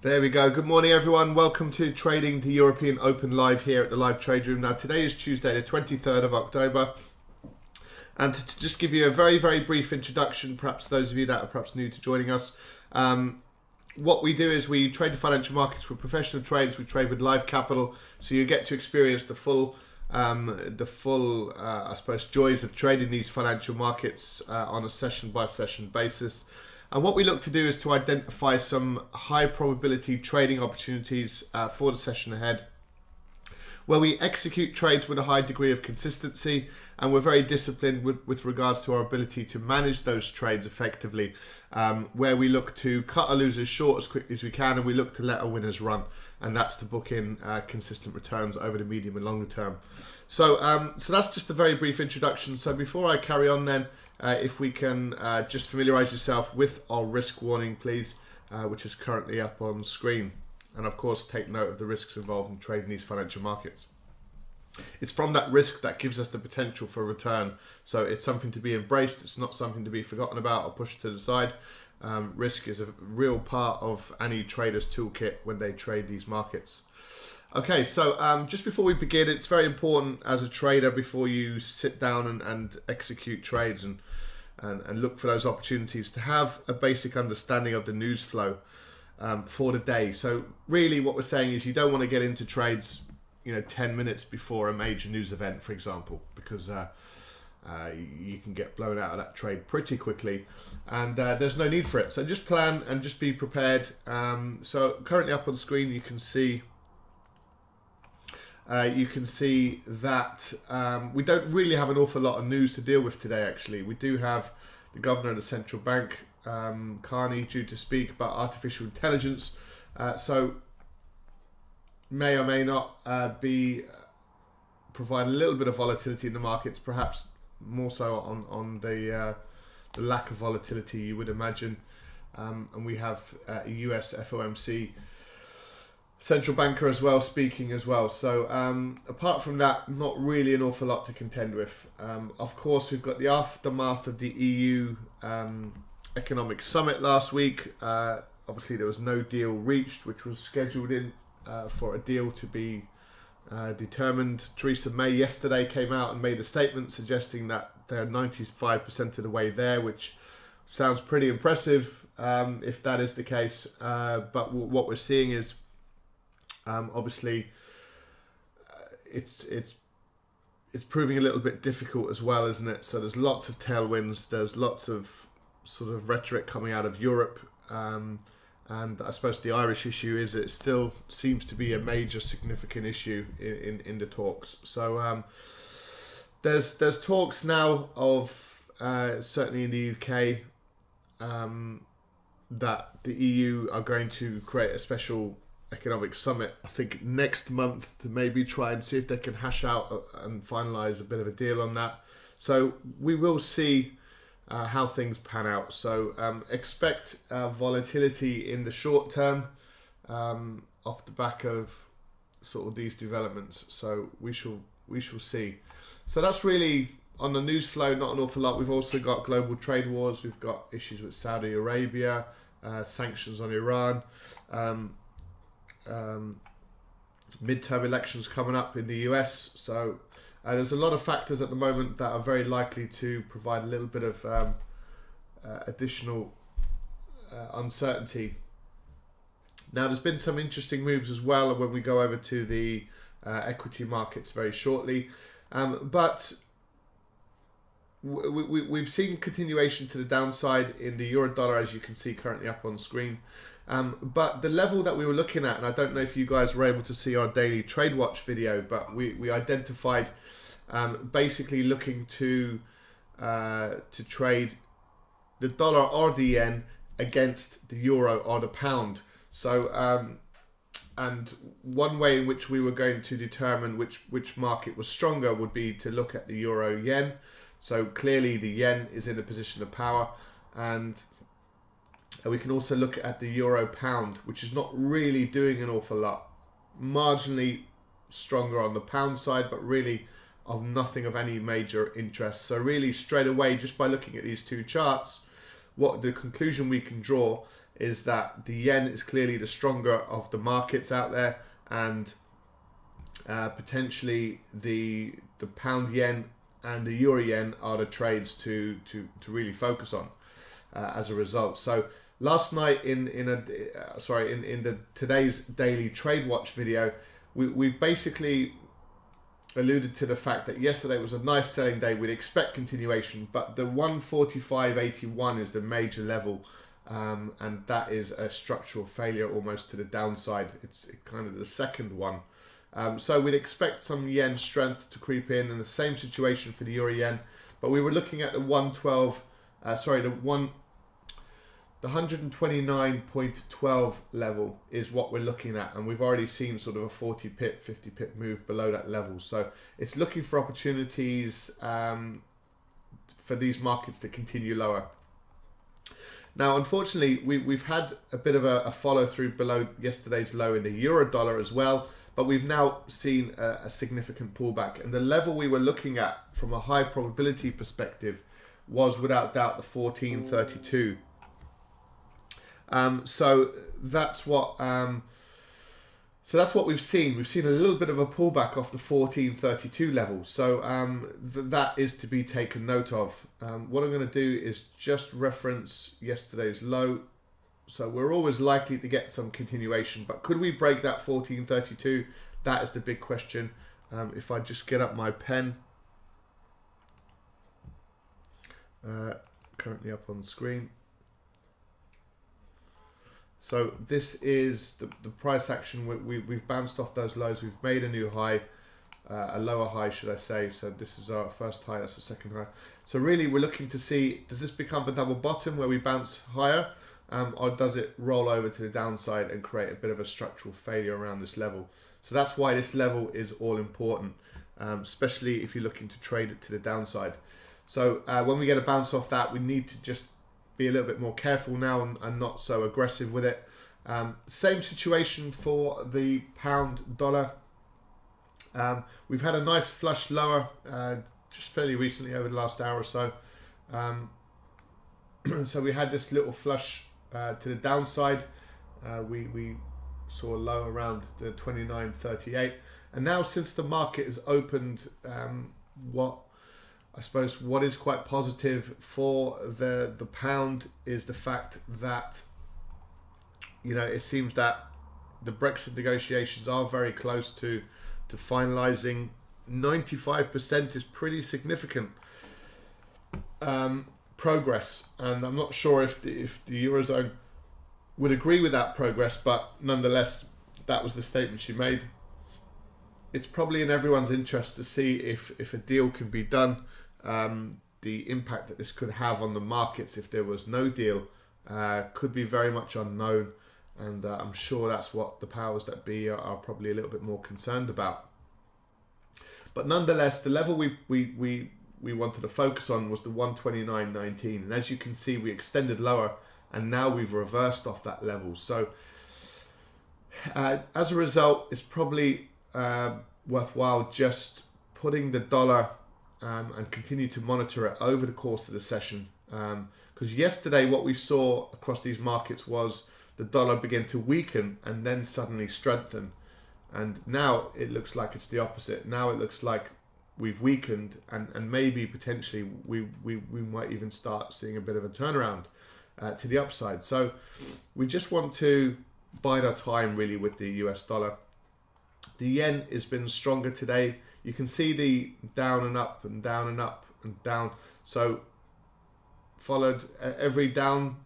There we go. Good morning, everyone. Welcome to Trading the European Open Live here at the Live Trade Room. Now, today is Tuesday, the 23rd of October. And to just give you a very, very brief introduction, perhaps those of you that are perhaps new to joining us, what we do is we trade the financial markets with professional traders. We trade with live capital, so you get to experience the full, I suppose, joys of trading these financial markets on a session-by-session basis. And what we look to do is to identify some high probability trading opportunities for the session ahead, where we execute trades with a high degree of consistency, and we're very disciplined with regards to our ability to manage those trades effectively, where we look to cut our losers short as quickly as we can, and we look to let our winners run, and that's to book in consistent returns over the medium and longer term. So that's just a very brief introduction. So before I carry on then, if we can just familiarize yourself with our risk warning, please, which is currently up on screen. And of course, take note of the risks involved in trading these financial markets. It's from that risk that gives us the potential for return. So it's something to be embraced. It's not something to be forgotten about or pushed to the side. Risk is a real part of any trader's toolkit when they trade these markets. Okay, so just before we begin, it's very important as a trader, before you sit down and execute trades and look for those opportunities, to have a basic understanding of the news flow for the day. So really what we're saying is you don't want to get into trades 10 minutes before a major news event, for example, because you can get blown out of that trade pretty quickly, and there's no need for it. So just plan and just be prepared. So currently up on screen you can see that we don't really have an awful lot of news to deal with today. Actually, we do have the governor of the central bank, Carney, due to speak about artificial intelligence, so may or may not provide a little bit of volatility in the markets, perhaps more so on the lack of volatility you would imagine. And we have a US FOMC central banker as well speaking as well. So apart from that, not really an awful lot to contend with. Of course, we've got the aftermath of the EU economic summit last week. Obviously there was no deal reached, which was scheduled in for a deal to be determined. Theresa May yesterday came out and made a statement suggesting that they're 95% of the way there, which sounds pretty impressive if that is the case. But what we're seeing is obviously it's proving a little bit difficult as well, isn't it? So there's lots of tailwinds, there's lots of sort of rhetoric coming out of Europe, and I suppose the Irish issue is it still seems to be a major significant issue in the talks. So there's talks now of certainly in the UK that the EU are going to create a special economic summit, I think next month, to maybe try and see if they can hash out and finalize a bit of a deal on that. So we will see how things pan out. So expect volatility in the short term off the back of sort of these developments. So we shall see. So that's really on the news flow, not an awful lot. We've also got global trade wars. We've got issues with Saudi Arabia, sanctions on Iran, midterm elections coming up in the US. So there's a lot of factors at the moment that are very likely to provide a little bit of additional uncertainty. Now there's been some interesting moves as well when we go over to the equity markets very shortly, but we've seen continuation to the downside in the euro dollar, as you can see currently up on screen. But the level that we were looking at, and I don't know if you guys were able to see our daily trade watch video, but we identified basically looking to trade the dollar or the yen against the euro or the pound. So and one way in which we were going to determine which market was stronger would be to look at the euro yen. So clearly the yen is in a position of power, and we can also look at the euro pound, which is not really doing an awful lot. Marginally stronger on the pound side, but really of nothing of any major interest. So really straight away, just by looking at these two charts, what the conclusion we can draw is that the yen is clearly the stronger of the markets out there, and potentially the pound yen and the euro yen are the trades to really focus on as a result. So last night in the today's daily trade watch video, we basically alluded to the fact that yesterday was a nice selling day. We'd expect continuation, but the 145.81 is the major level, and that is a structural failure almost to the downside. It's kind of the second one. So we'd expect some yen strength to creep in, and the same situation for the euro yen. But we were looking at the 129.12 level is what we're looking at, and we've already seen sort of a 40 pip, 50 pip move below that level. So it's looking for opportunities for these markets to continue lower. Now, unfortunately, we've had a bit of a follow through below yesterday's low in the euro dollar as well, but we've now seen a significant pullback, and the level we were looking at from a high probability perspective was without doubt the 1432. So that's what we've seen. We've seen a little bit of a pullback off the 1432 level. So that is to be taken note of. What I'm going to do is just reference yesterday's low. So we're always likely to get some continuation, but could we break that 1432? That is the big question. If I just get up my pen, currently up on the screen. So this is the price action. We've bounced off those lows. We've made a new high, a lower high, should I say. So this is our first high, that's the second high. So really we're looking to see, does this become a double bottom where we bounce higher, or does it roll over to the downside and create a bit of a structural failure around this level? So that's why this level is all important, especially if you're looking to trade it to the downside. So when we get a bounce off that, we need to just be a little bit more careful now and not so aggressive with it. Same situation for the pound dollar. We've had a nice flush lower just fairly recently over the last hour or so. So we had this little flush to the downside. We saw a low around the 29.38, and now since the market has opened, I suppose what is quite positive for the pound is the fact that, you know, it seems that the Brexit negotiations are very close to finalising. 95% is pretty significant progress, and I'm not sure if the Eurozone would agree with that progress, but nonetheless, that was the statement she made. It's probably in everyone's interest to see if a deal can be done. The impact that this could have on the markets if there was no deal could be very much unknown, and I'm sure that's what the powers that be are probably a little bit more concerned about. But nonetheless, the level we wanted to focus on was the 129.19, and as you can see, we extended lower, and now we've reversed off that level. So as a result, it's probably worthwhile just putting the dollar and continue to monitor it over the course of the session, because yesterday what we saw across these markets was the dollar begin to weaken and then suddenly strengthen, and now it looks like it's the opposite. Now it looks like we've weakened, and maybe potentially we might even start seeing a bit of a turnaround to the upside. So we just want to bide our time really with the US dollar. The yen has been stronger today. You can see the down and up and down and up and down. So followed every down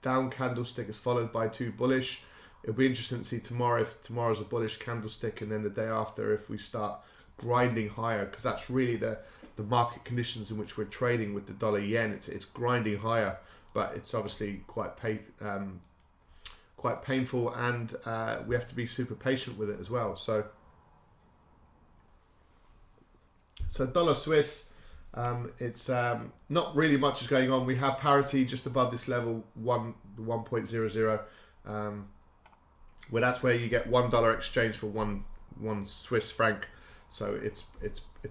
candlestick is followed by two bullish. It'll be interesting to see tomorrow if tomorrow's a bullish candlestick, and then the day after if we start grinding higher, because that's really the market conditions in which we're trading with the dollar yen. It's grinding higher, but it's obviously quite painful, and we have to be super patient with it as well. So dollar Swiss, it's not really much is going on. We have parity just above this level, 1.00, where that's where you get $1 exchange for one Swiss franc. So it's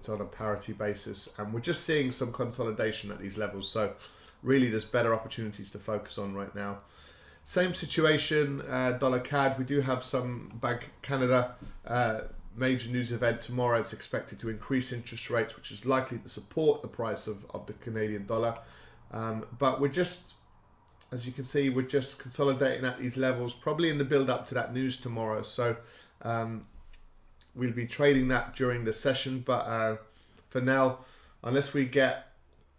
on a parity basis, and we're just seeing some consolidation at these levels. So really, there's better opportunities to focus on right now. Same situation, dollar CAD. We do have some Bank of Canada major news event tomorrow. It's expected to increase interest rates, which is likely to support the price of the Canadian dollar. But we're just, as you can see, we're just consolidating at these levels, probably in the build up to that news tomorrow. So we'll be trading that during the session. But for now, unless we get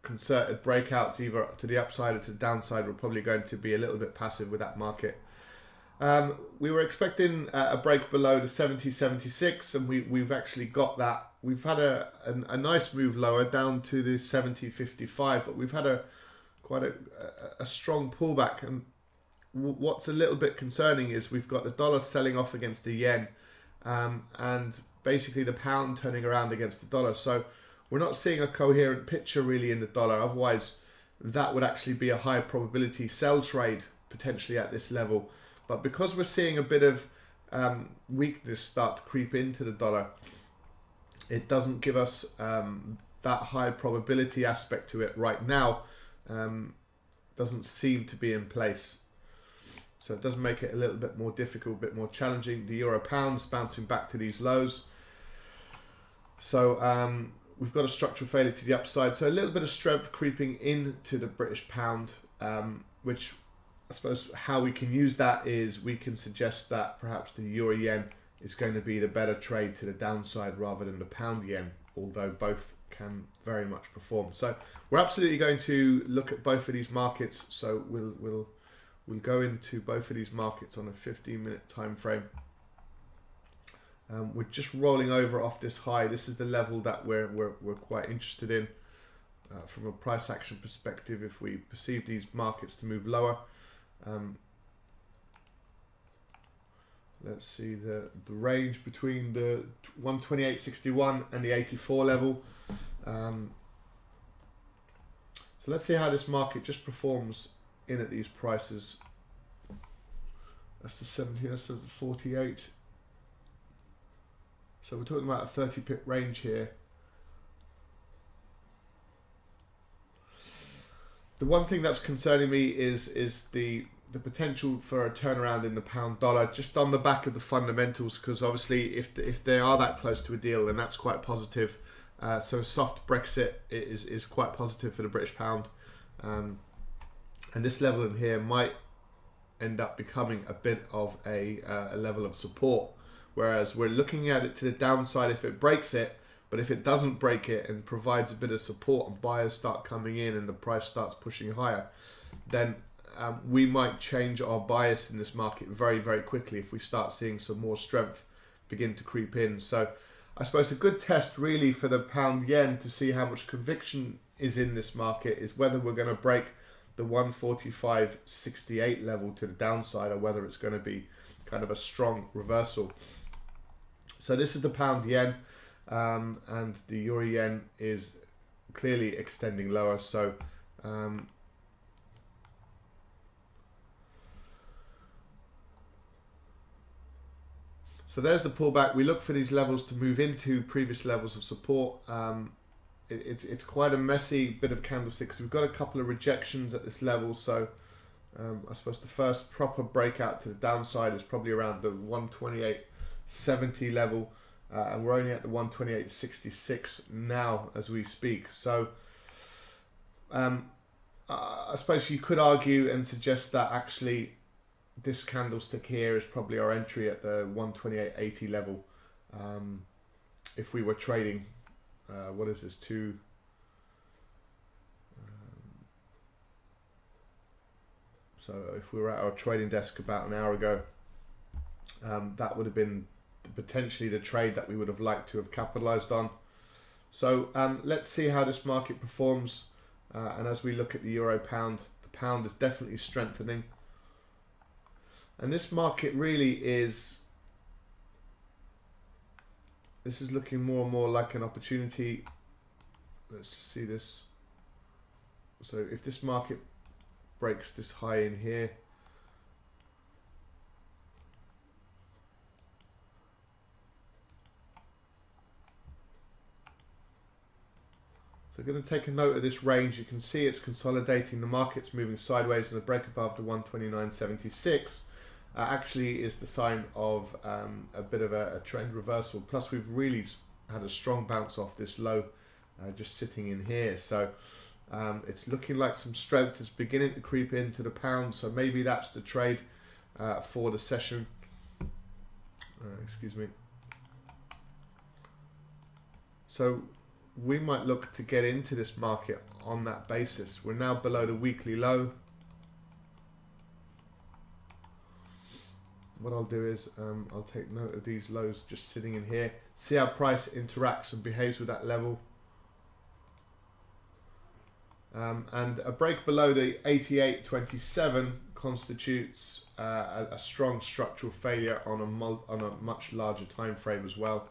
concerted breakouts either to the upside or to the downside, we're probably going to be a little bit passive with that market. We were expecting a break below the 70.76, and we've actually got that. We've had a nice move lower down to the 70.55, but we've had quite a strong pullback. And what's a little bit concerning is we've got the dollar selling off against the yen, and basically the pound turning around against the dollar. So we're not seeing a coherent picture really in the dollar. Otherwise, that would actually be a high probability sell trade potentially at this level. But because we're seeing a bit of weakness start to creep into the dollar, it doesn't give us that high probability aspect to it right now. Doesn't seem to be in place. So it does make it a little bit more difficult, a bit more challenging. The euro pound's bouncing back to these lows. So we've got a structural failure to the upside. So a little bit of strength creeping into the British pound, which I suppose how we can use that is we can suggest that perhaps the euro yen is going to be the better trade to the downside rather than the pound yen, although both can very much perform. So we're absolutely going to look at both of these markets. So we'll go into both of these markets on a 15-minute time frame. We're just rolling over off this high. This is the level that we're quite interested in from a price action perspective. If we perceive these markets to move lower, let's see the range between the 128.61 and the 84 level. So let's see how this market just performs in at these prices. That's the 70, that's the 48. So we're talking about a 30 pip range here. The one thing that's concerning me is the potential for a turnaround in the pound dollar, just on the back of the fundamentals, because obviously if they are that close to a deal, then that's quite positive. So soft Brexit is quite positive for the British pound, and this level in here might end up becoming a bit of a level of support. Whereas we're looking at it to the downside if it breaks it, but if it doesn't break it and provides a bit of support and buyers start coming in and the price starts pushing higher, then we might change our bias in this market very, very quickly if we start seeing some more strength begin to creep in. So I suppose a good test really for the pound yen to see how much conviction is in this market is whether we're going to break the 145.68 level to the downside or whether it's going to be kind of a strong reversal. So this is the pound yen, and the euro yen is clearly extending lower. So so there's the pullback. We look for these levels to move into previous levels of support. It's quite a messy bit of candlesticks. We've got a couple of rejections at this level. So I suppose the first proper breakout to the downside is probably around the 128.70 level, and we're only at the 128.66 now as we speak. So I suppose you could argue and suggest that actually this candlestick here is probably our entry at the 128.80 level. If we were trading, what is this, so if we were at our trading desk about an hour ago, that would have been potentially the trade that we would have liked to have capitalized on. So let's see how this market performs. And as we look at the euro pound, the pound is definitely strengthening. And this market really is, this is looking more and more like an opportunity. Let's just see this. So if this market breaks this high in here, So I'm going to take a note of this range. You can see it's consolidating. The market's moving sideways, and the break above the 129.76 actually is the sign of a bit of a trend reversal. Plus, we've really had a strong bounce off this low, just sitting in here. So it's looking like some strength is beginning to creep into the pound. So maybe that's the trade for the session. Excuse me. So we might look to get into this market on that basis. We're now below the weekly low. What I'll do is I'll take note of these lows just sitting in here. See how price interacts and behaves with that level. And a break below the 88.27 constitutes a strong structural failure on a much larger time frame as well.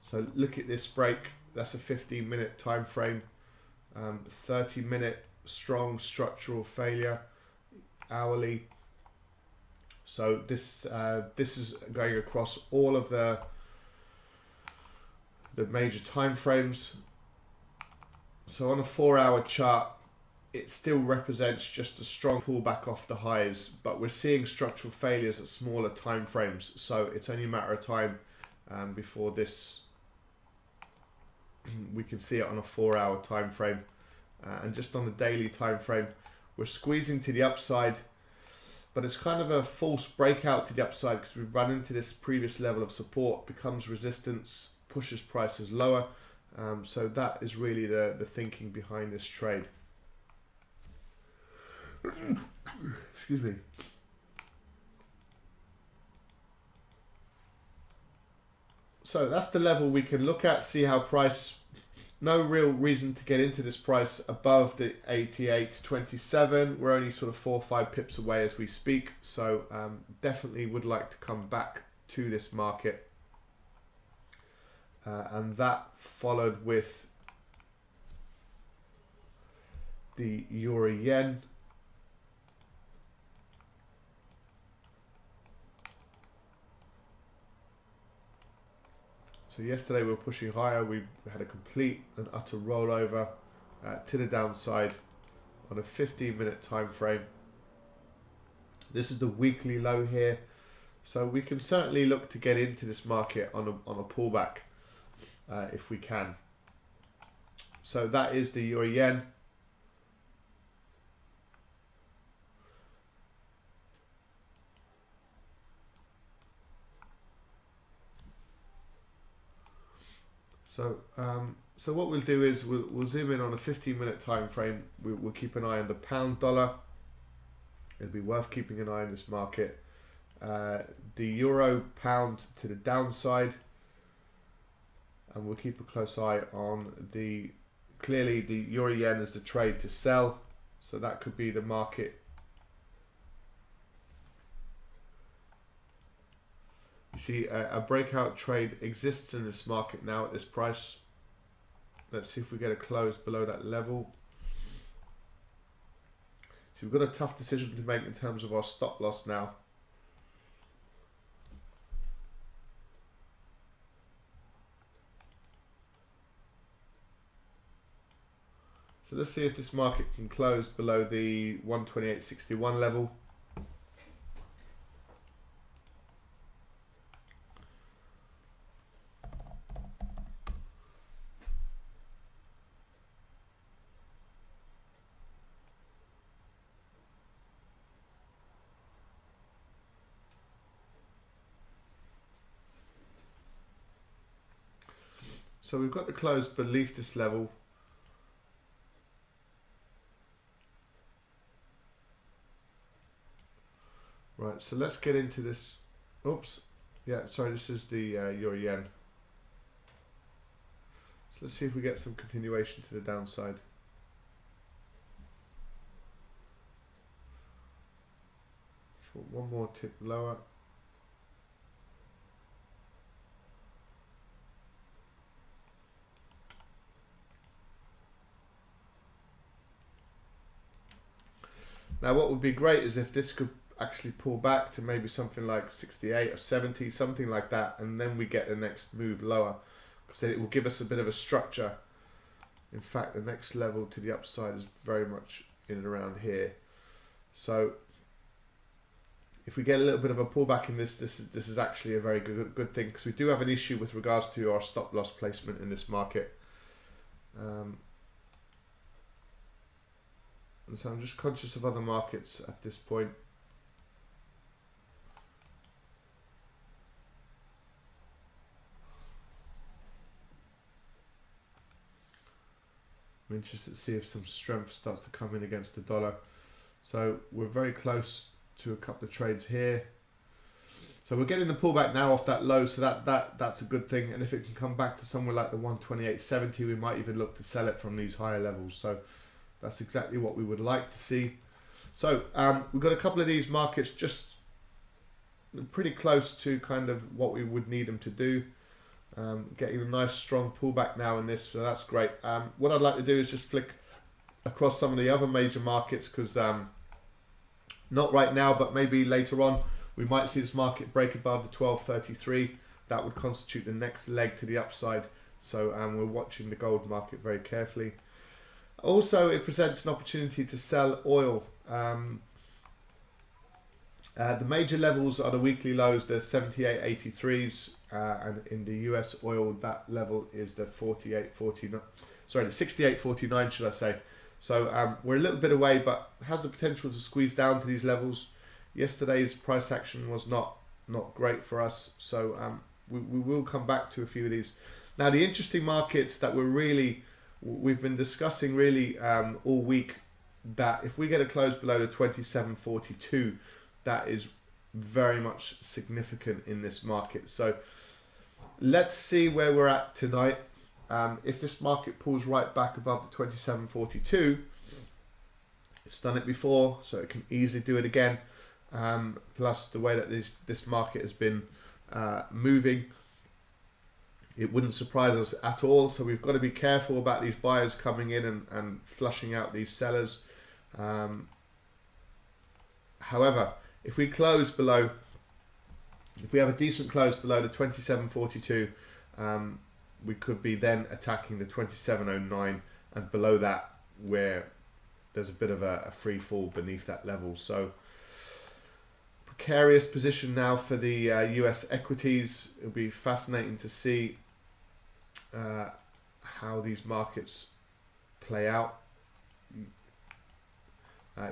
So look at this break. That's a 15-minute time frame. 30-minute strong structural failure, hourly. So this is going across all of the major time frames. So on a 4-hour chart, it still represents just a strong pullback off the highs, but we're seeing structural failures at smaller time frames. So it's only a matter of time before this, we can see it on a 4-hour time frame. And just on the daily time frame, we're squeezing to the upside, but it's kind of a false breakout to the upside because we've run into this previous level of support, becomes resistance, pushes prices lower. So that is really the thinking behind this trade. Excuse me. So that's the level we can look at, see how price, no real reason to get into this price above the 88.27. We're only sort of 4 or 5 pips away as we speak. So definitely would like to come back to this market. And that followed with the Euro Yen. So yesterday we were pushing higher. We had a complete and utter rollover to the downside on a 15-minute time frame. This is the weekly low here. So we can certainly look to get into this market on a pullback if we can. So that is the Euro Yen. So what we'll do is we'll zoom in on a 15-minute time frame. We'll keep an eye on the pound dollar. It'll be worth keeping an eye on this market. The euro pound to the downside, and we'll keep a close eye on clearly the Euro Yen is the trade to sell, so that could be the market. You see a breakout trade exists in this market now at this price. Let's see if we get a close below that level. So we've got a tough decision to make in terms of our stop loss now. So let's see if this market can close below the 128.61 level. So we've got the close beneath this level. Right, so let's get into this. Oops, yeah, sorry, this is the Euro Yen. So let's see if we get some continuation to the downside. One more tip lower. Now what would be great is if this could actually pull back to maybe something like 68 or 70, something like that, and then we get the next move lower, because then it will give us a bit of a structure In fact, the next level to the upside is very much in and around here. So if we get a little bit of a pullback in this is actually a very good thing, because we do have an issue with regards to our stop loss placement in this market. And so I'm just conscious of other markets at this point. I'm interested to see if some strength starts to come in against the dollar. So we're very close to a couple of trades here. So we're getting the pullback now off that low, so that's a good thing. And if it can come back to somewhere like the 128.70, we might even look to sell it from these higher levels. So that's exactly what we would like to see. So we've got a couple of these markets just pretty close to kind of what we would need them to do. Getting a nice strong pullback now in this, so that's great. What I'd like to do is just flick across some of the other major markets, because not right now, but maybe later on, we might see this market break above the 12.33. That would constitute the next leg to the upside. So we're watching the gold market very carefully. Also, it presents an opportunity to sell oil. The major levels are the weekly lows, the 78.83s, and in the US oil, that level is the 48.49. Sorry, the 68.49, should I say. So we're a little bit away, but has the potential to squeeze down to these levels. Yesterday's price action was not great for us, so we will come back to a few of these. Now, the interesting markets that we've been discussing really all week, that if we get a close below the 27.42, that is very much significant in this market. So let's see where we're at tonight. If this market pulls right back above the 27.42, it's done it before, so it can easily do it again. Plus the way that this market has been moving, it wouldn't surprise us at all. So we've got to be careful about these buyers coming in and flushing out these sellers. However, if we close below, if we have a decent close below the 27.42, we could be then attacking the 27.09, and below that, where there's a bit of a free fall beneath that level. So precarious position now for the US equities. It'll be fascinating to see how these markets play out.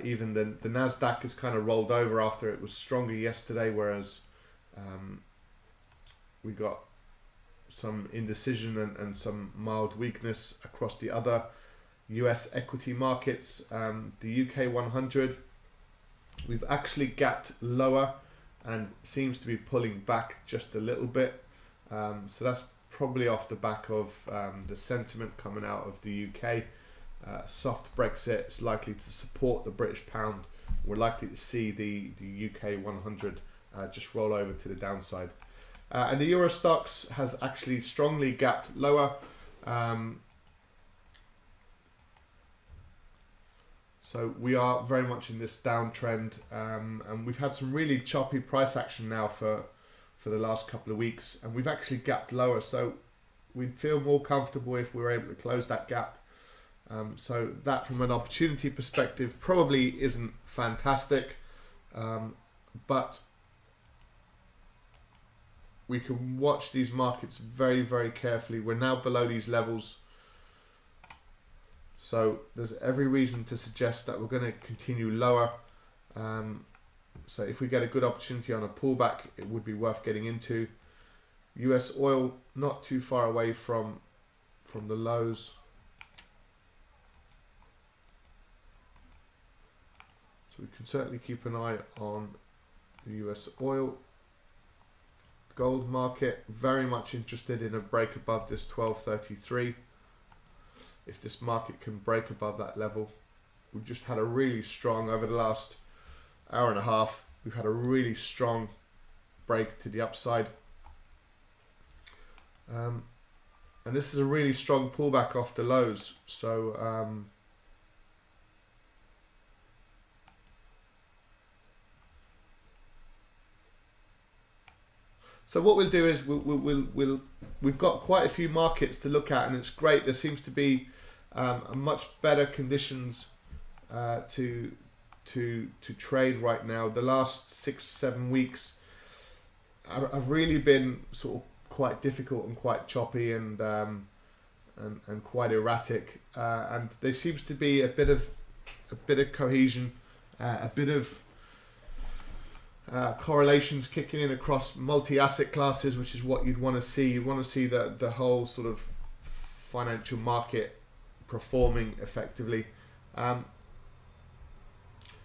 Even the Nasdaq has kind of rolled over after it was stronger yesterday, whereas we got some indecision and some mild weakness across the other US equity markets. The UK 100, we've actually gapped lower and seems to be pulling back just a little bit. So that's probably off the back of the sentiment coming out of the UK. Soft Brexit is likely to support the British pound. We're likely to see the UK 100 just roll over to the downside. And the Euro stocks has actually strongly gapped lower. So we are very much in this downtrend, and we've had some really choppy price action now for the last couple of weeks, and we've actually gapped lower. So we'd feel more comfortable if we were able to close that gap. So that, from an opportunity perspective, probably isn't fantastic, but we can watch these markets very, very carefully. We're now below these levels, so there's every reason to suggest that we're going to continue lower. So if we get a good opportunity on a pullback, it would be worth getting into. US oil not too far away from the lows. So we can certainly keep an eye on the US oil. Gold market, very much interested in a break above this 12.33. If this market can break above that level, we've just had a really strong, over the last hour and a half, we've had a really strong break to the upside. And this is a really strong pullback off the lows. So so what we'll do is we've got quite a few markets to look at, and it's great. There seems to be much better conditions to trade right now. The last 6-7 weeks have really been sort of quite difficult and quite choppy and quite erratic, and there seems to be a bit of cohesion, a bit of correlations kicking in across multi-asset classes, which is what you'd want to see. You want to see the whole sort of financial market performing effectively.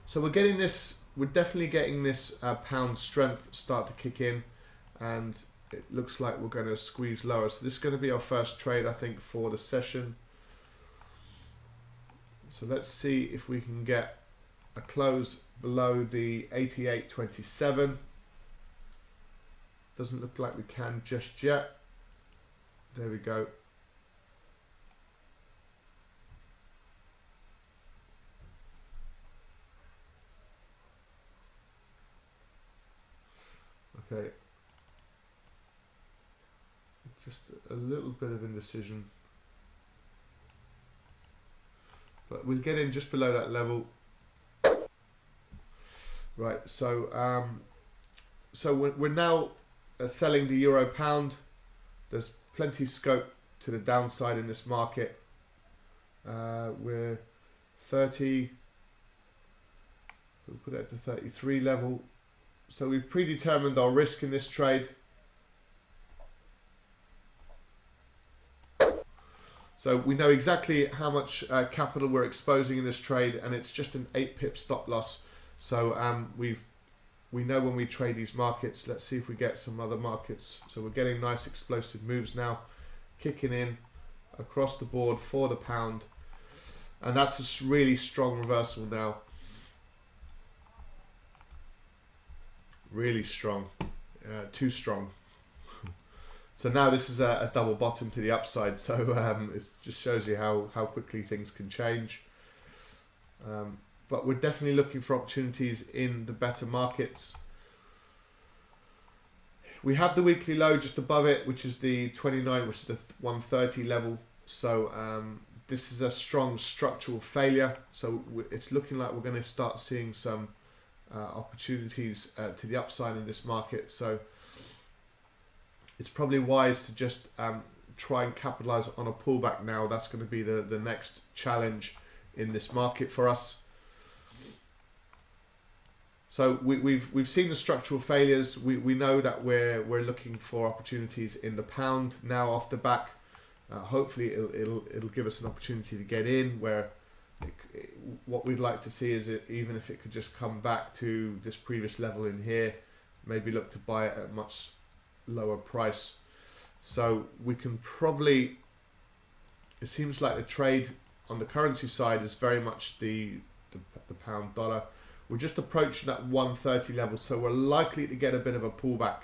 So we're getting this. We're definitely getting this pound strength start to kick in, and it looks like we're going to squeeze lower. So this is going to be our first trade, I think, for the session. So let's see if we can get a close below the 88.27. Doesn't look like we can just yet. There we go. Okay. Just a little bit of indecision. But we'll get in just below that level. Right, so we're now selling the euro pound. There's plenty of scope to the downside in this market. We're 30, so we'll put it at the 33 level. So we've predetermined our risk in this trade. So we know exactly how much capital we're exposing in this trade, and it's just an 8 pip stop loss. So we know when we trade these markets. Let's see if we get some other markets. So we're getting nice explosive moves now, kicking in across the board for the pound, and that's a really strong reversal now. Really strong, too strong. So now this is a double bottom to the upside. So it just shows you how quickly things can change. But we're definitely looking for opportunities in the better markets. We have the weekly low just above it, which is the 29, which is the 130 level. So this is a strong structural failure. So it's looking like we're going to start seeing some opportunities to the upside in this market. So it's probably wise to just try and capitalize on a pullback now. That's going to be the next challenge in this market for us. So we've seen the structural failures. We know that we're looking for opportunities in the pound now off the back. Hopefully it'll give us an opportunity to get in where what we'd like to see is even if it could just come back to this previous level in here, maybe look to buy it at a much lower price. So we can probably, it seems like the trade on the currency side is very much the pound dollar. We're just approaching that 130 level, so we're likely to get a bit of a pullback.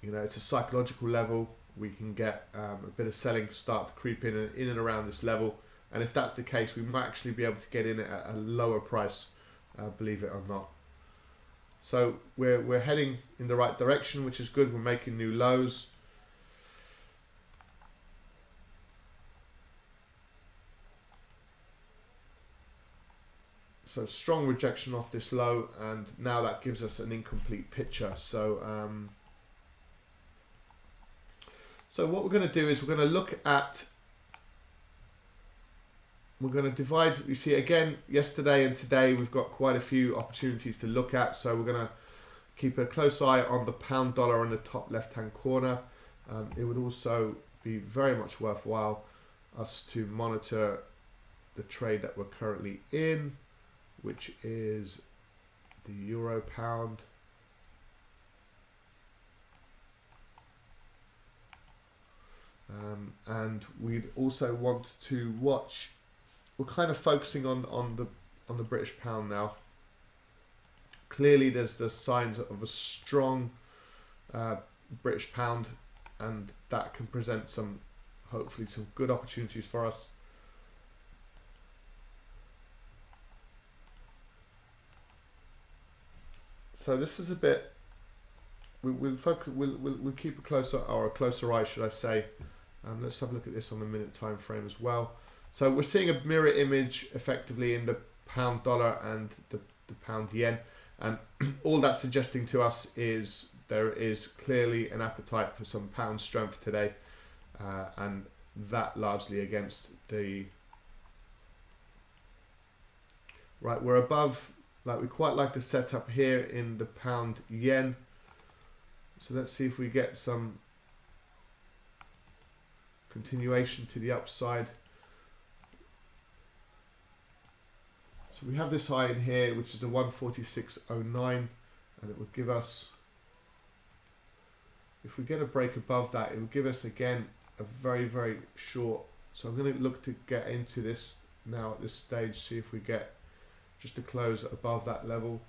You know, it's a psychological level. We can get a bit of selling start to creep in and around this level, and if that's the case, we might actually be able to get in at a lower price, believe it or not. So we're heading in the right direction, which is good. We're making new lows. So strong rejection off this low, and now that gives us an incomplete picture. So so what we're going to do is we're going to look at, we're going to divide. You see again, yesterday and today we've got quite a few opportunities to look at. So we're going to keep a close eye on the pound dollar in the top left hand corner. It would also be very much worthwhile us to monitor the trade that we're currently in, which is the euro pound. And we'd also want to watch, we're kind of focusing on the British pound now. Clearly there's the signs of a strong British pound, and that can present some, hopefully some good opportunities for us. So this is a bit, we'll keep a closer eye, should I say, Let's have a look at this on the minute time frame as well. So we're seeing a mirror image effectively in the pound dollar and the pound yen, and all that's suggesting to us is there is clearly an appetite for some pound strength today, and that largely against the right. We're above, like, we quite like the setup here in the pound yen, so let's see if we get some continuation to the upside. So we have this high in here, which is the 146.09, and it would give us, if we get a break above that, it will give us again a very, very short. So I'm going to look to get into this now at this stage, see if we get just a close above that level,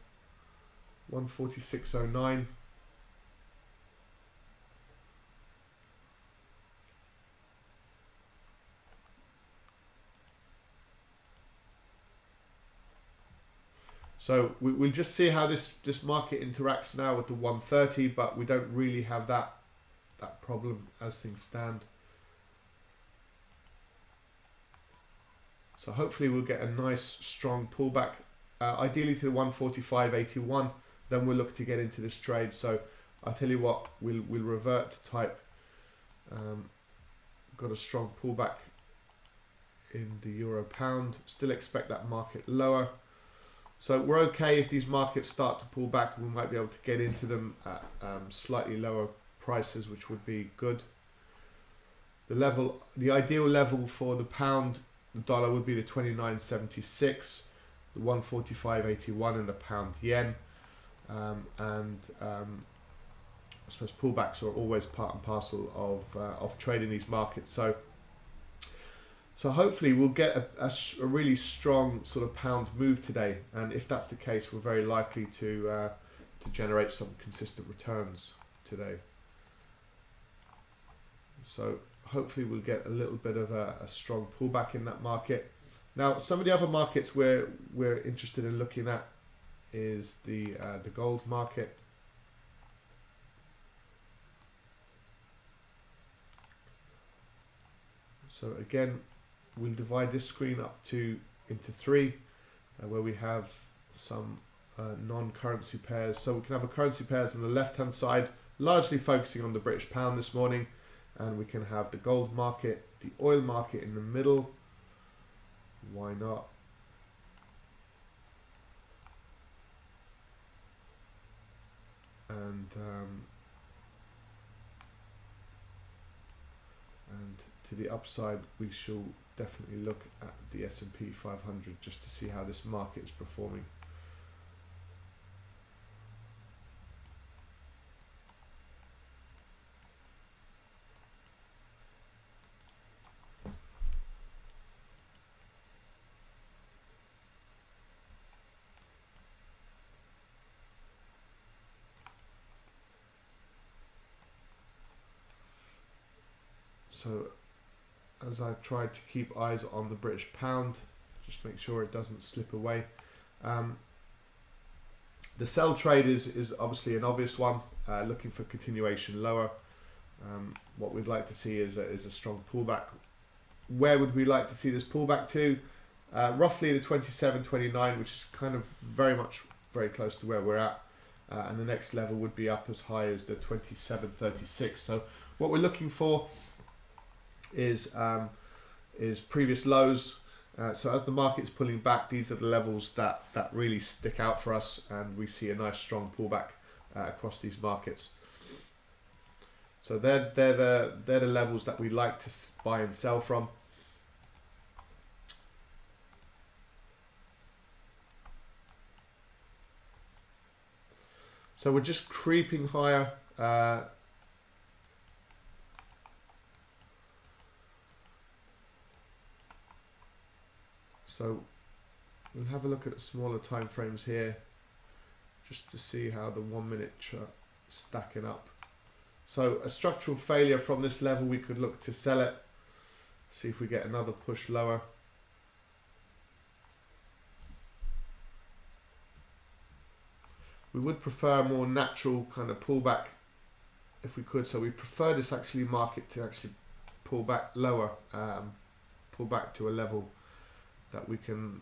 146.09. So we'll just see how this market interacts now with the 130, but we don't really have that problem as things stand. So hopefully we'll get a nice strong pullback, ideally to the 145.81. Then we'll look to get into this trade. So I'll tell you what, we'll revert to type. Got a strong pullback in the euro pound. Still expect that market lower. So we're okay if these markets start to pull back. We might be able to get into them at slightly lower prices, which would be good. The ideal level for the pound, the dollar, would be the 29.76, the 145.81 in the pound yen, and I suppose pullbacks are always part and parcel of trading these markets. So hopefully we'll get a really strong sort of pound move today, and if that's the case, we're very likely to generate some consistent returns today. So hopefully we'll get a little bit of a strong pullback in that market. Now, some of the other markets we're interested in looking at is the gold market. So again, we'll divide this screen up into three, where we have some non-currency pairs. So we can have a currency pairs on the left-hand side, largely focusing on the British pound this morning, and we can have the gold market, the oil market in the middle. Why not? And to the upside, we shall definitely look at the S&P 500 just to see how this market is performing. So as I try to keep eyes on the British pound, just make sure it doesn't slip away. The sell trade is obviously an obvious one, looking for continuation lower. What we'd like to see is a strong pullback. Where would we like to see this pullback to? Roughly the 27.29, which is kind of very close to where we're at. And the next level would be up as high as the 27.36. So what we're looking for is previous lows. So as the market's pulling back, these are the levels that really stick out for us, and we see a nice strong pullback across these markets. So they're the levels that we like to buy and sell from. So we're just creeping higher. So we'll have a look at smaller time frames here just to see how the 1 minute chart is stacking up. So a structural failure from this level, we could look to sell it, see if we get another push lower. We would prefer a more natural kind of pullback if we could, so we prefer this market to actually pull back lower, pull back to a level that we can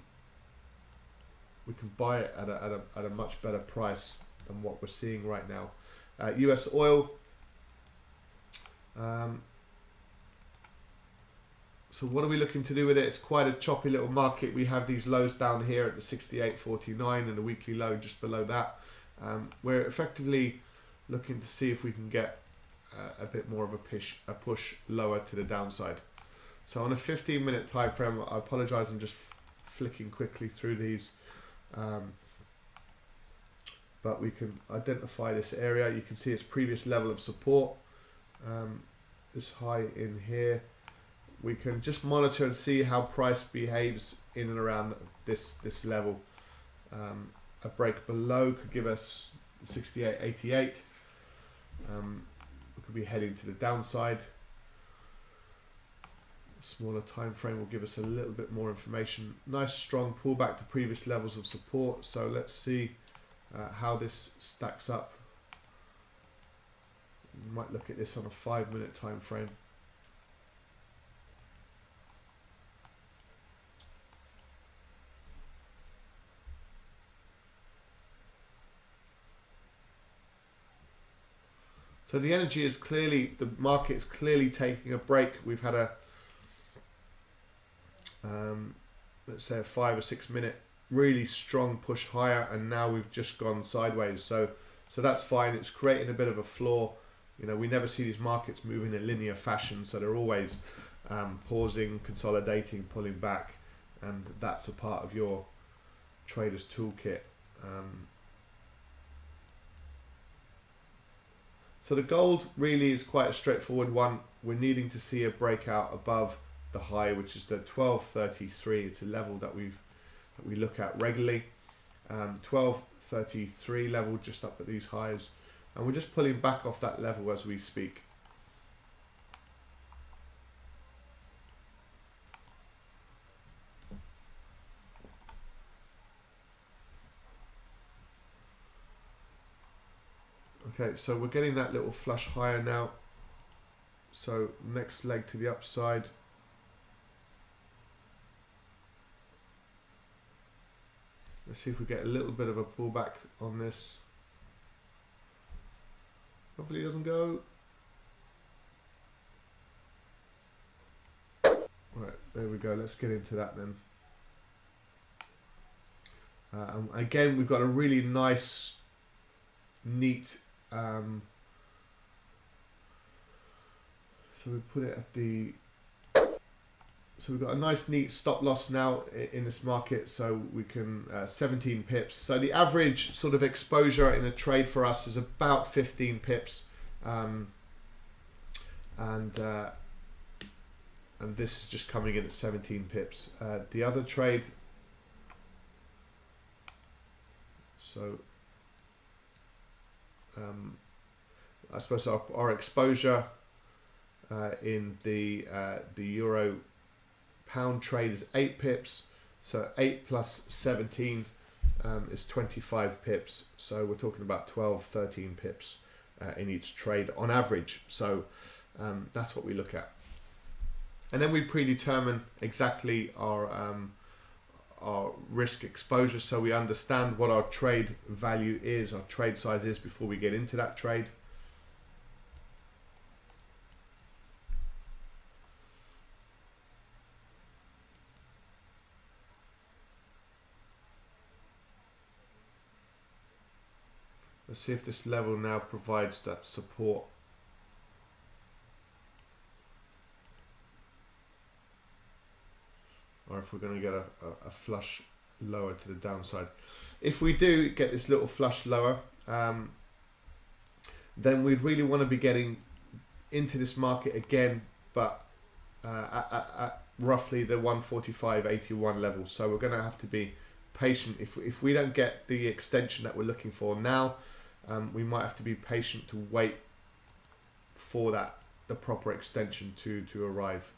buy it at a much better price than what we're seeing right now. US oil. So what are we looking to do with it? It's quite a choppy little market. We have these lows down here at the 68.49 and a weekly low just below that. We're effectively looking to see if we can get a bit more of a push lower to the downside. So on a 15-minute time frame, I apologize, I'm just flicking quickly through these. But we can identify this area. You can see its previous level of support, this high in here. We can just monitor and see how price behaves in and around this level. A break below could give us 68.88. We could be heading to the downside. A smaller time frame will give us a little bit more information. Nice strong pullback to previous levels of support. So let's see how this stacks up. We might look at this on a 5-minute time frame. So the energy is clearly, the market is clearly taking a break. We've had a, let's say a 5 or 6 minute really strong push higher, and now we've just gone sideways. So that's fine. It's creating a bit of a floor. You know, we never see these markets move in a linear fashion, so they're always pausing, consolidating, pulling back, and that's a part of your trader's toolkit. So the gold really is quite a straightforward one. We're needing to see a breakout above the high, which is the 1233. It's a level that we look at regularly. 1233 level just up at these highs, and we're just pulling back off that level as we speak. Okay, so we're getting that little flush higher now. So next leg to the upside. Let's see if we get a little bit of a pullback on this. Hopefully it doesn't go. Right, there we go. Let's get into that then. And again, we've got a really nice, neat. So we put it at the. So we've got a nice neat stop loss now in this market, so we can 17 pips. So the average sort of exposure in a trade for us is about 15 pips, and this is just coming in at 17 pips. The other trade, so I suppose our exposure in the euro pound trade is 8 pips, so 8 plus 17 is 25 pips, so we're talking about 12-13 pips in each trade on average. So that's what we look at, and then we predetermine exactly our risk exposure, so we understand what our trade value is, our trade size is, before we get into that trade. Let's see if this level now provides that support. Or if we're going to get a flush lower to the downside. If we do get this little flush lower, then we'd really want to be getting into this market again, but at roughly the 145.81 level. So we're going to have to be patient. If we don't get the extension that we're looking for now, we might have to be patient to wait for the proper extension to arrive.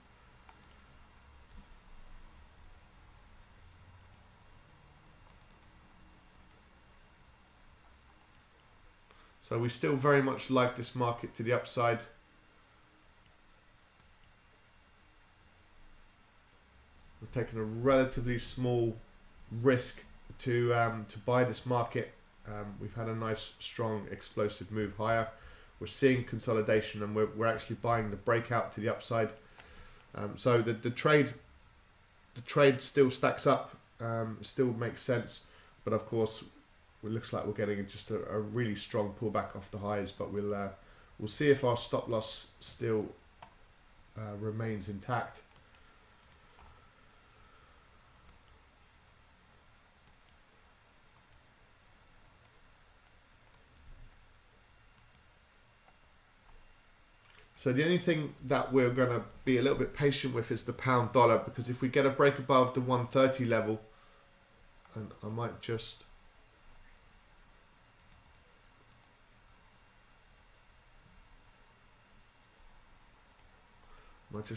So we still very much like this market to the upside. We're taking a relatively small risk to buy this market. We've had a nice, strong, explosive move higher. We're seeing consolidation, and we're actually buying the breakout to the upside. So the trade still stacks up, still makes sense, but of course it looks like we're getting just a really strong pullback off the highs. But we'll see if our stop loss still remains intact. So the only thing that we're going to be a little bit patient with is the pound dollar, because if we get a break above the 130 level, and I might just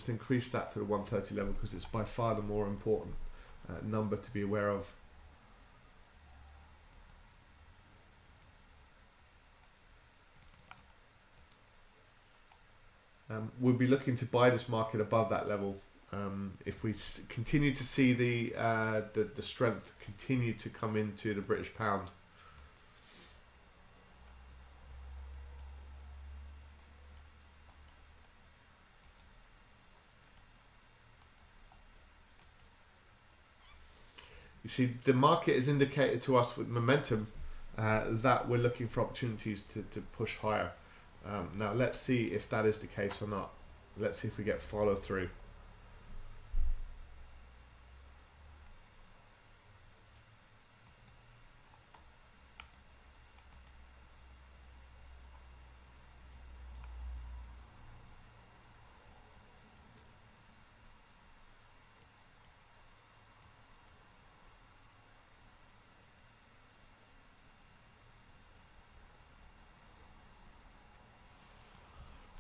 increase that to the 130 level, because it's by far the more important number to be aware of. We'll be looking to buy this market above that level. If we continue to see the strength continue to come into the British pound. You see, the market has indicated to us with momentum that we're looking for opportunities to push higher. Now let's see if that is the case or not. Let's see if we get follow through.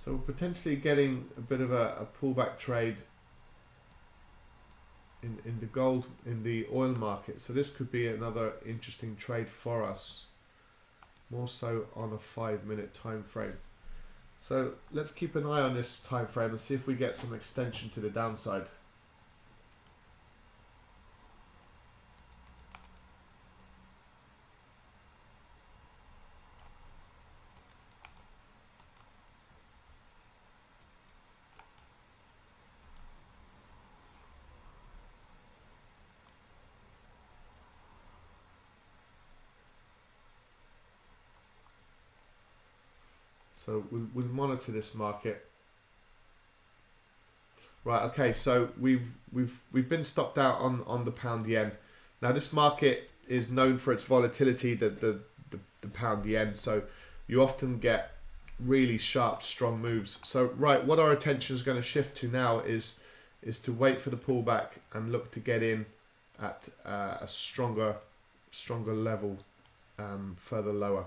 So we're potentially getting a bit of a pullback trade in the gold, in the oil market. So this could be another interesting trade for us, more so on a 5-minute time frame. So let's keep an eye on this time frame and see if we get some extension to the downside. So we'll monitor this market. Right, okay, so we've been stopped out on the pound yen. Now this market is known for its volatility, the pound yen, so you often get really sharp, strong moves. So right, what our attention is going to shift to now is to wait for the pullback and look to get in at a stronger level further lower.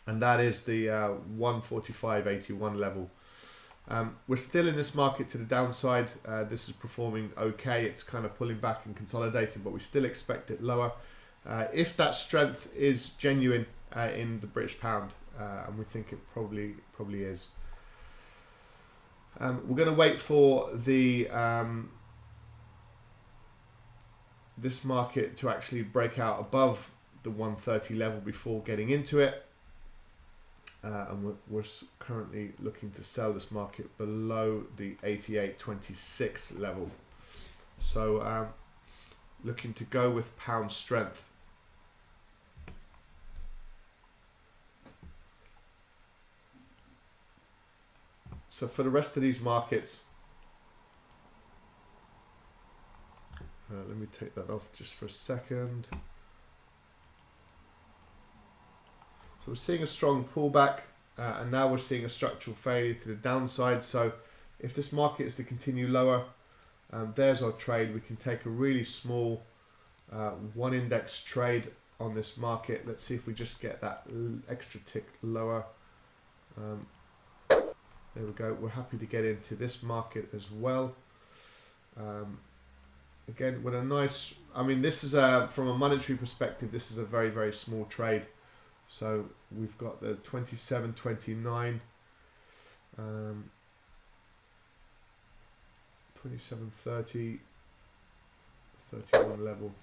And that is the 145.81 level. We're still in this market to the downside. This is performing okay. It's kind of pulling back and consolidating, but we still expect it lower. If that strength is genuine in the British pound, and we think it probably is. We're going to wait for the this market to actually break out above the 130 level before getting into it. And we're currently looking to sell this market below the 88.26 level. So looking to go with pound strength. So for the rest of these markets, let me take that off just for a second. So we're seeing a strong pullback, and now we're seeing a structural failure to the downside. So if this market is to continue lower, there's our trade. We can take a really small one index trade on this market. Let's see if we just get that extra tick lower. There we go. We're happy to get into this market as well. Again, with a nice, I mean, this is from a monetary perspective, this is a very, very small trade. So we've got the 27.29, 27.30, 31 level.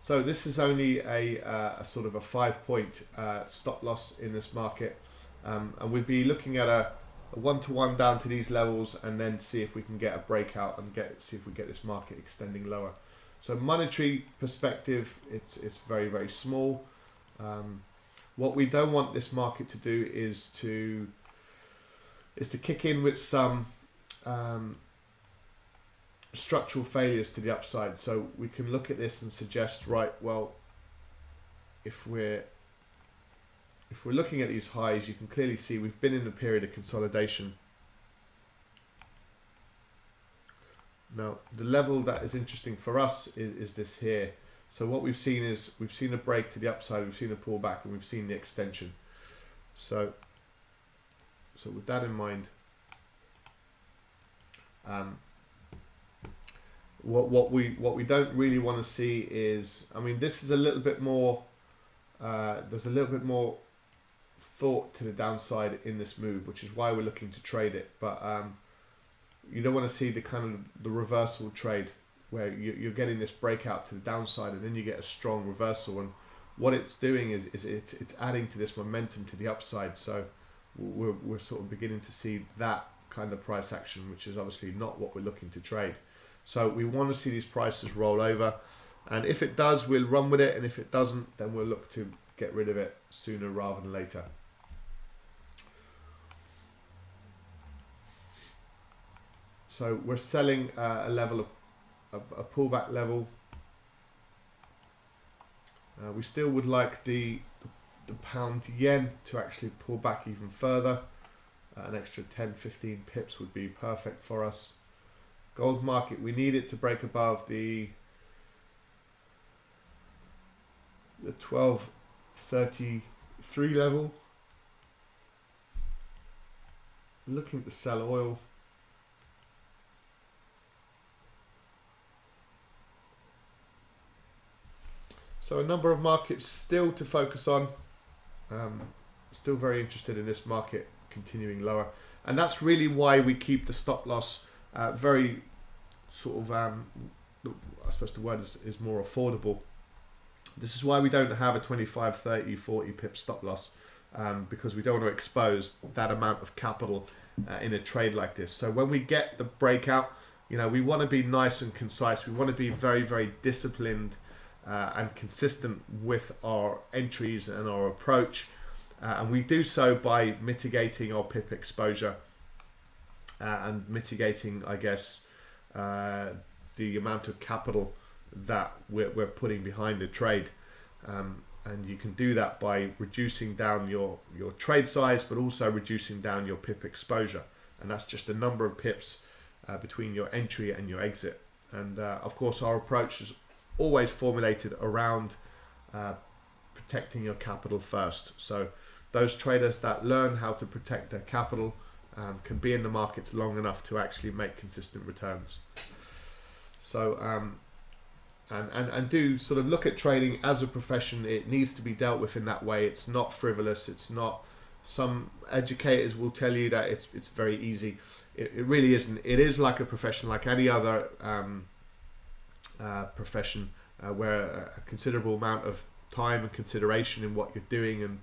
So this is only a sort of a 5-point stop loss in this market, and we'd be looking at a 1-to-1 down to these levels, and then see if we can get a breakout and see if we get this market extending lower. So monetary perspective, it's very, very small. What we don't want this market to do is to kick in with some structural failures to the upside. So we can look at this and suggest, right, well, if we're looking at these highs, you can clearly see we've been in a period of consolidation. Now, the level that is interesting for us is this here. So what we've seen is we've seen a break to the upside, we've seen a pullback, and we've seen the extension. So with that in mind, what we don't really want to see is, I mean, this is a little bit more. There's a little bit more thought to the downside in this move, which is why we're looking to trade it. But you don't want to see the kind of the reversal trade where you're getting this breakout to the downside and then you get a strong reversal. And what it's doing is it's adding to this momentum to the upside. So we're sort of beginning to see that kind of price action, which is obviously not what we're looking to trade. So we want to see these prices roll over, and if it does, we'll run with it, and if it doesn't, then we'll look to get rid of it sooner rather than later. So we're selling a level of a pullback level. We still would like the pound yen to actually pull back even further. An extra 10-15 pips would be perfect for us. Gold market, we need it to break above the 1233 level. Looking to sell oil. So a number of markets still to focus on. Still very interested in this market continuing lower, and that's really why we keep the stop loss very sort of I suppose the word is more affordable. This is why we don't have a 25, 30, 40 pip stop loss, because we don't want to expose that amount of capital in a trade like this. So when we get the breakout, you know, we want to be nice and concise. We want to be very, very disciplined and consistent with our entries and our approach, and we do so by mitigating our pip exposure and mitigating, I guess, the amount of capital that we're putting behind a trade, and you can do that by reducing down your trade size, but also reducing down your pip exposure, and that's just a number of pips between your entry and your exit. And of course, our approach is always formulated around protecting your capital first. So those traders that learn how to protect their capital can be in the markets long enough to actually make consistent returns. So and do sort of look at trading as a profession. It needs to be dealt with in that way. It's not frivolous. It's not. Some educators will tell you that it's very easy. It really isn't. It is like a profession, like any other profession, where a considerable amount of time and consideration in what you're doing, and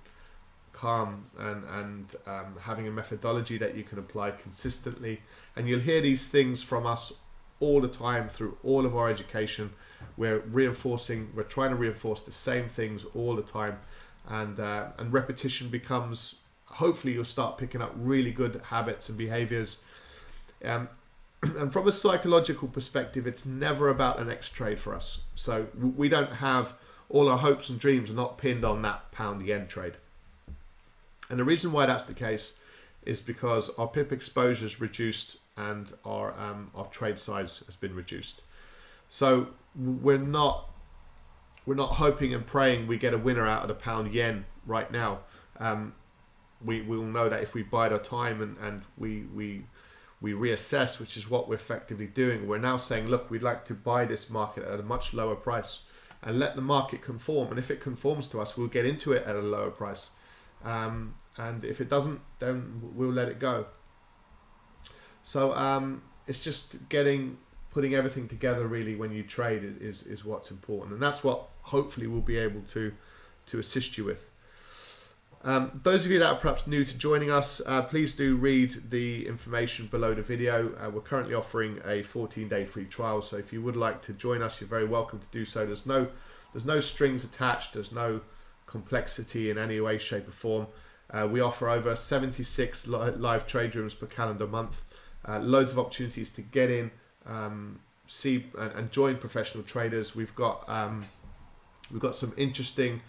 calm and having a methodology that you can apply consistently. And you'll hear these things from us all the time through all of our education. We're trying to reinforce the same things all the time, and repetition becomes, hopefully you'll start picking up really good habits and behaviors. And from a psychological perspective, it's never about the next trade for us. So we don't have, all our hopes and dreams are not pinned on that pound yen trade. And the reason why that's the case is because our pip exposure is reduced and our trade size has been reduced. So we're not hoping and praying we get a winner out of the pound yen right now. We will know that if we bide our time and we reassess, which is what we're effectively doing. We're now saying, look, we'd like to buy this market at a much lower price and let the market conform. And if it conforms to us, we'll get into it at a lower price. And if it doesn't, then we'll let it go. So it's just getting putting everything together really when you trade is what's important, and that's what hopefully we'll be able to assist you with. Those of you that are perhaps new to joining us, please do read the information below the video. We're currently offering a 14-day free trial, so if you would like to join us, you're very welcome to do so. There's no strings attached, there's no complexity in any way, shape or form. We offer over 76 live trade rooms per calendar month, loads of opportunities to get in, see and join professional traders. We've got some interesting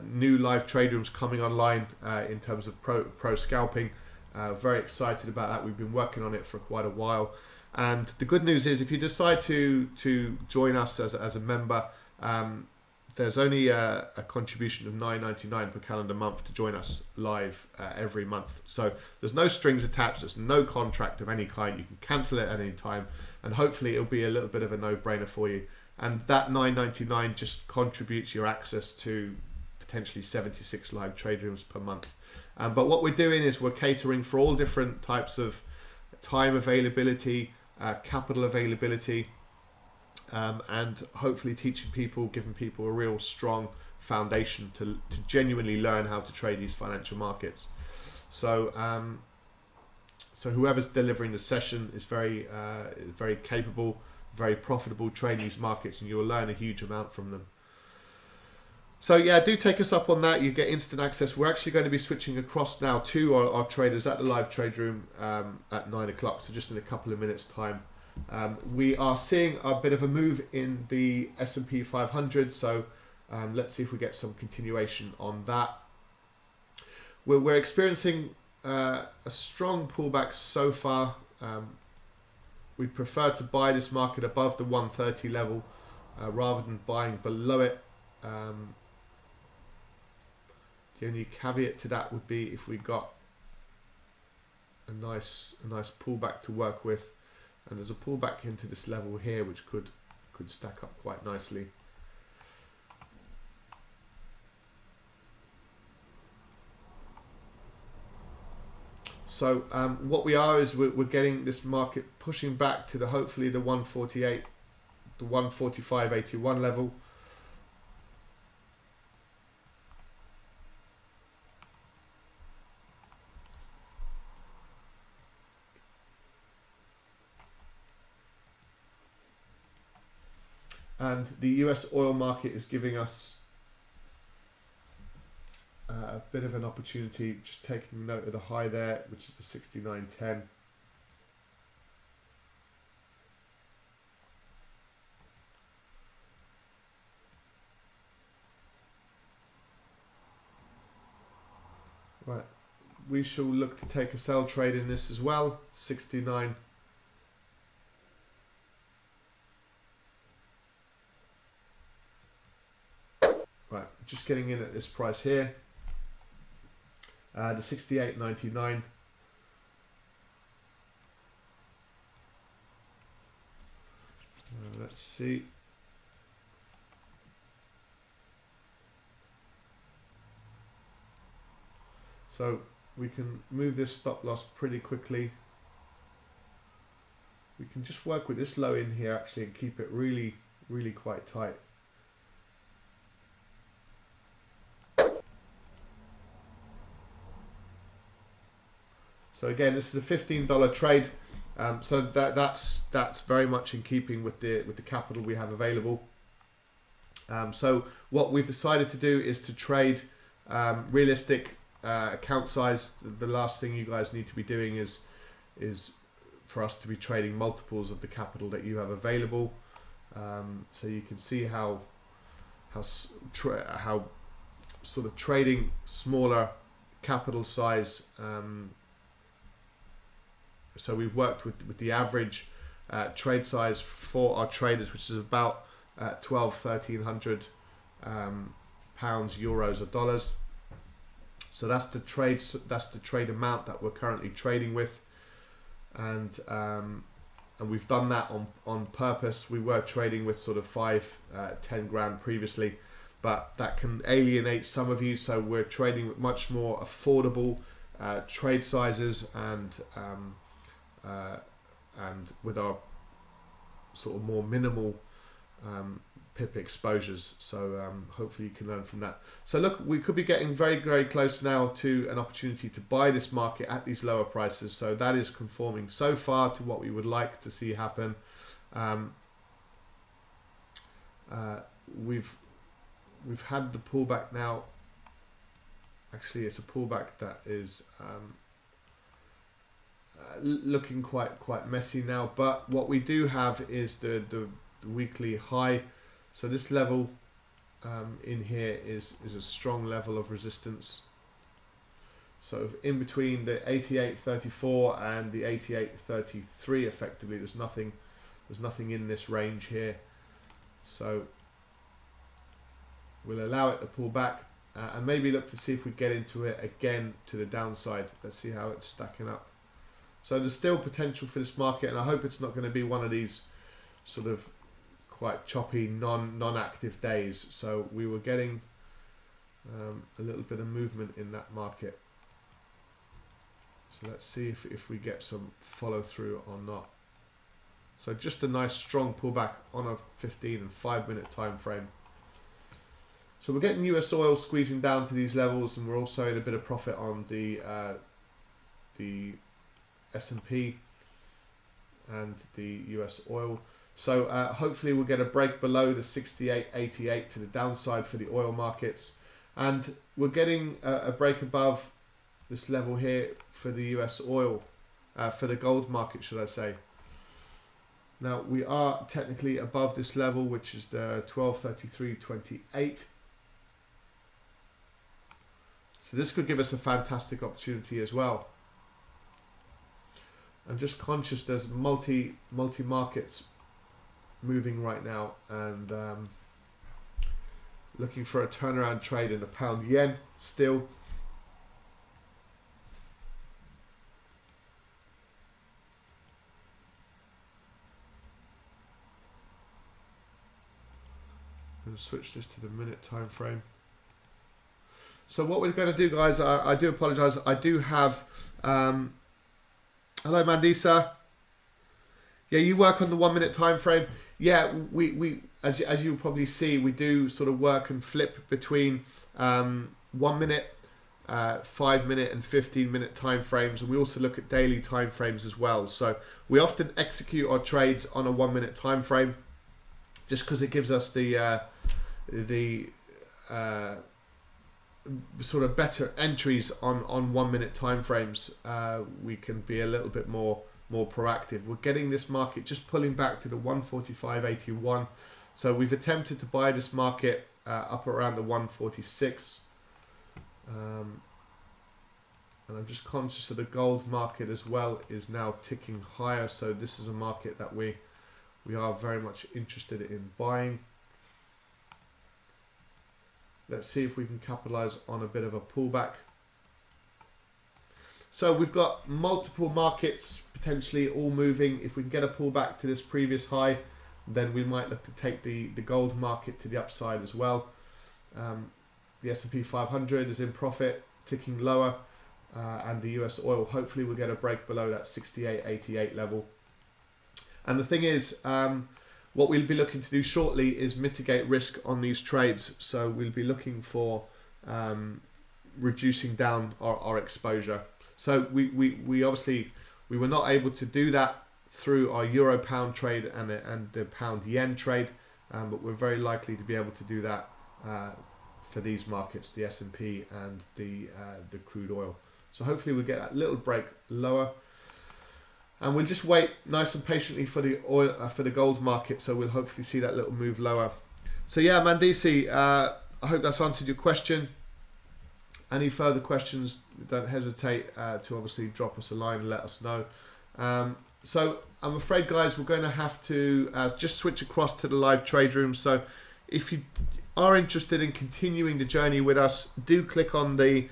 new live trade rooms coming online in terms of pro scalping. Very excited about that. We've been working on it for quite a while, and the good news is if you decide to join us as a member, there's only a contribution of $9.99 per calendar month to join us live every month. So there's no strings attached, there's no contract of any kind. You can cancel it at any time, and hopefully it'll be a little bit of a no-brainer for you. And that $9.99 just contributes your access to potentially 76 live trade rooms per month. But what we're doing is we're catering for all different types of time availability, capital availability, and hopefully teaching people, giving people a real strong foundation to genuinely learn how to trade these financial markets. So so whoever's delivering the session is very capable, very profitable trading these markets, and you'll learn a huge amount from them. So yeah, do take us up on that. You get instant access. We're actually going to be switching across now to our traders at the live trade room at 9 o'clock, so just in a couple of minutes time. We are seeing a bit of a move in the S&P 500, so let's see if we get some continuation on that. We're experiencing a strong pullback so far. We prefer to buy this market above the 130 level rather than buying below it. The only caveat to that would be if we got a nice pullback to work with, and there's a pullback into this level here which could stack up quite nicely. So what we are is we're getting this market pushing back to hopefully the 148, the 145.81 level. And the US oil market is giving us a bit of an opportunity, just taking note of the high there, which is the 69.10. Right, we shall look to take a sell trade in this as well, 69. Right, just getting in at this price here. The 68.99. Let's see. So we can move this stop loss pretty quickly. We can just work with this low in here actually and keep it really, really quite tight. So again, this is a $15 trade, so that's very much in keeping with the capital we have available. So what we've decided to do is to trade realistic account size. The last thing you guys need to be doing is for us to be trading multiples of the capital that you have available. So you can see how sort of trading smaller capital size. So we've worked with the average trade size for our traders, which is about 1,300 pounds, euros, or dollars. So that's the trade amount that we're currently trading with, and we've done that on purpose. We were trading with sort of 5-10 grand previously, but that can alienate some of you. So we're trading with much more affordable trade sizes, and with our sort of more minimal pip exposures. So hopefully you can learn from that. So look, we could be getting very, very close now to an opportunity to buy this market at these lower prices. So that is conforming so far to what we would like to see happen. We've had the pullback now. Actually, it's a pullback that is looking quite messy now. But what we do have is the weekly high. So this level in here is a strong level of resistance. So in between the 88.34 and the 88.33, effectively, there's nothing in this range here. So we'll allow it to pull back and maybe look to see if we get into it again to the downside. Let's see how it's stacking up. So there's still potential for this market, and I hope it's not going to be one of these sort of quite choppy non-active days. So we were getting a little bit of movement in that market. So let's see if we get some follow through or not. So just a nice strong pullback on a 15 and 5 minute time frame. So we're getting US oil squeezing down to these levels, and we're also in a bit of profit on the S&P and the US oil. So hopefully we'll get a break below the 68.88 to the downside for the oil markets, and we're getting a break above this level here for the US oil, for the gold market, should I say. Now we are technically above this level, which is the 1233.28. So this could give us a fantastic opportunity as well. I'm just conscious there's multi markets moving right now, and looking for a turnaround trade in the pound yen still. I'm going to switch this to the minute time frame. So what we're going to do, guys, I do apologize. I do have hello Mandisa. Yeah, you work on the 1 minute time frame. Yeah, we as you'll probably see, we do sort of work and flip between 1 minute, 5 minute and 15 minute time frames, and we also look at daily time frames as well. So we often execute our trades on a 1 minute time frame, just because it gives us the sort of better entries on 1 minute time frames. We can be a little bit more proactive. We're getting this market just pulling back to the 145.81. So we've attempted to buy this market up around the 146. And I'm just conscious that the gold market as well is now ticking higher. So this is a market that we are very much interested in buying. Let's see if we can capitalize on a bit of a pullback. So we've got multiple markets potentially all moving. If we can get a pullback to this previous high, then we might look to take the gold market to the upside as well. The S&P 500 is in profit, ticking lower, and the US oil hopefully will get a break below that 68.88 level. And the thing is, what we'll be looking to do shortly is mitigate risk on these trades. So we'll be looking for reducing down our exposure. So we obviously were not able to do that through our euro pound trade and the pound yen trade, but we're very likely to be able to do that for these markets, the S&P and the crude oil. So hopefully we'll get that little break lower. And we'll just wait nice and patiently for the oil, for the gold market. So we'll hopefully see that little move lower. So yeah, Mandisi, I hope that's answered your question. Any further questions, don't hesitate to obviously drop us a line and let us know. So I'm afraid, guys, we're going to have to just switch across to the live trade room. So if you are interested in continuing the journey with us, do click on the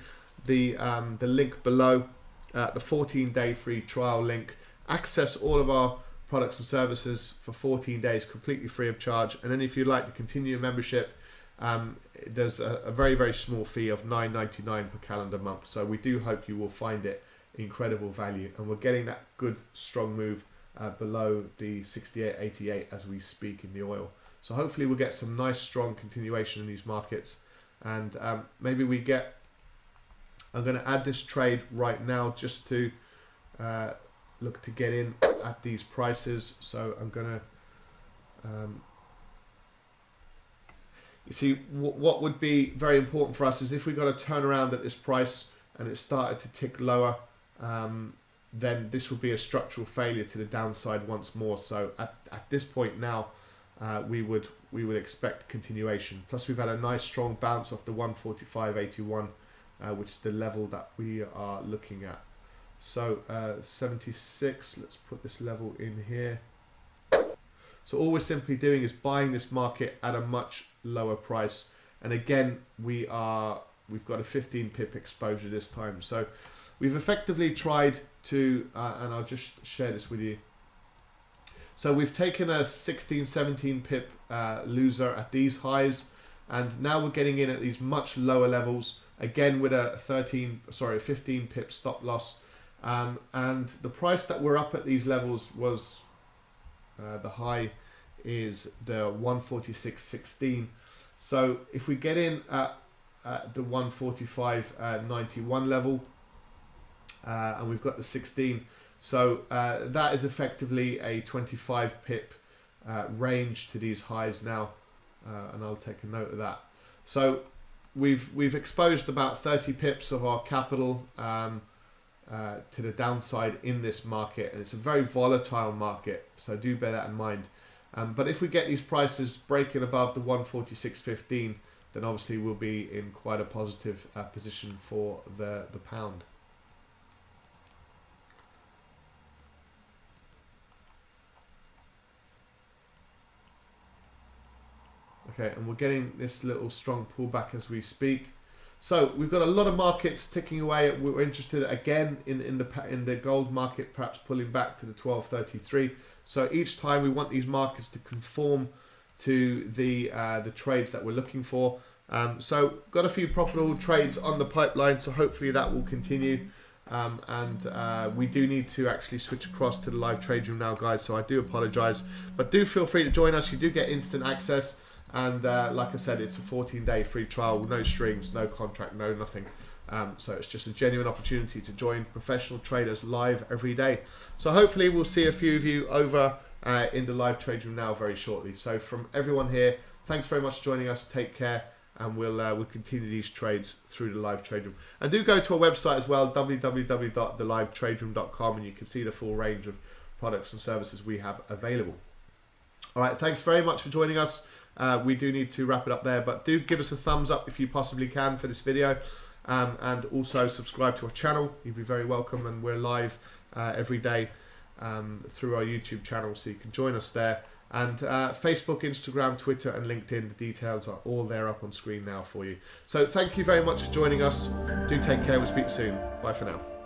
link below, the 14-day free trial link. Access all of our products and services for 14 days completely free of charge. And then if you'd like to continue your membership, there's a very, very small fee of $9.99 per calendar month. So we do hope you will find it incredible value. And we're getting that good, strong move below the 68.88 as we speak in the oil. So hopefully we'll get some nice strong continuation in these markets, and maybe we get, I'm going to add this trade right now just to look to get in at these prices. So I'm going to you see, what would be very important for us is if we got a turnaround at this price and it started to tick lower, then this would be a structural failure to the downside once more. So at this point now, we would expect continuation. Plus we've had a nice strong bounce off the 145.81, which is the level that we are looking at. So 76, let's put this level in here. So all we're simply doing is buying this market at a much lower price, and again we've got a 15 pip exposure this time. So we've effectively tried to and I'll just share this with you. So we've taken a 16-17 pip loser at these highs, and now we're getting in at these much lower levels again with a 15 pip stop loss, and the price that we're up at these levels was the high is the 146.16. So if we get in at the 145.91 level, and we've got the 16, so that is effectively a 25 pip range to these highs now, and I'll take a note of that. So we've exposed about 30 pips of our capital to the downside in this market, and it's a very volatile market, so do bear that in mind. But if we get these prices breaking above the 146.15, then obviously we'll be in quite a positive position for the pound. Okay, and we're getting this little strong pullback as we speak. So we've got a lot of markets ticking away. We're interested again in the gold market, perhaps pulling back to the 12.33. So each time we want these markets to conform to the trades that we're looking for. So got a few profitable trades on the pipeline, so hopefully that will continue. And we do need to actually switch across to the live trade room now, guys. So I do apologize, but do feel free to join us. You do get instant access. And like I said, it's a 14-day free trial, no strings, no contract, no nothing. So it's just a genuine opportunity to join professional traders live every day. So hopefully we'll see a few of you over in the live trade room now very shortly. So from everyone here, thanks very much for joining us. Take care, and we'll continue these trades through the live trade room. And do go to our website as well, www.TheLiveTradeRoom.com, and you can see the full range of products and services we have available. All right, thanks very much for joining us. We do need to wrap it up there, but do give us a thumbs up if you possibly can for this video, and also subscribe to our channel. You'd be very welcome, and we're live every day through our YouTube channel, so you can join us there. And Facebook, Instagram, Twitter and LinkedIn, the details are all there up on screen now for you. So thank you very much for joining us. Do take care. We'll speak soon. Bye for now.